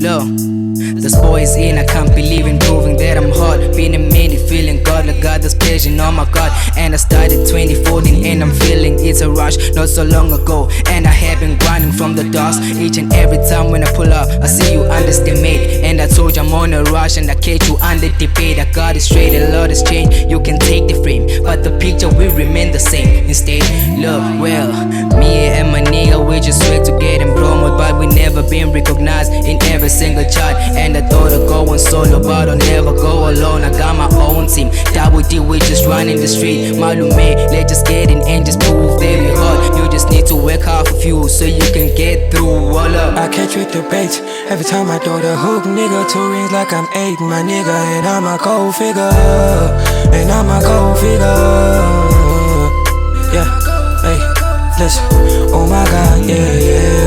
Look, this boy is in, I can't believe in proving that I'm hot. Been a minute feeling God, like God this pleasure, oh my God. And I started 2014 and I'm feeling it's a rush, not so long ago. And I have been grinding from the dust. Each and every time when I pull up, I see you underestimate. And I told you I'm on a rush and I catch you under debate. I got it straight, a lot has changed. You can take the frame, but the picture will remain the same. Instead, look, well, me and my nigga, we just sweat to get in promo, but we never been recognized in every single chart. And I thought of going solo, but I'll never go alone. I got my own team, Double D, we just running the street. Malume, let's just get in and just prove that we hot. You just need to work hard for few so you can get through. All up. I catch with the baits every time I throw the hook, nigga. 2 rings like I'm 8, my nigga. And I'm a cold figure, and I'm a cold figure. Yeah, hey, listen, oh my God, yeah, yeah.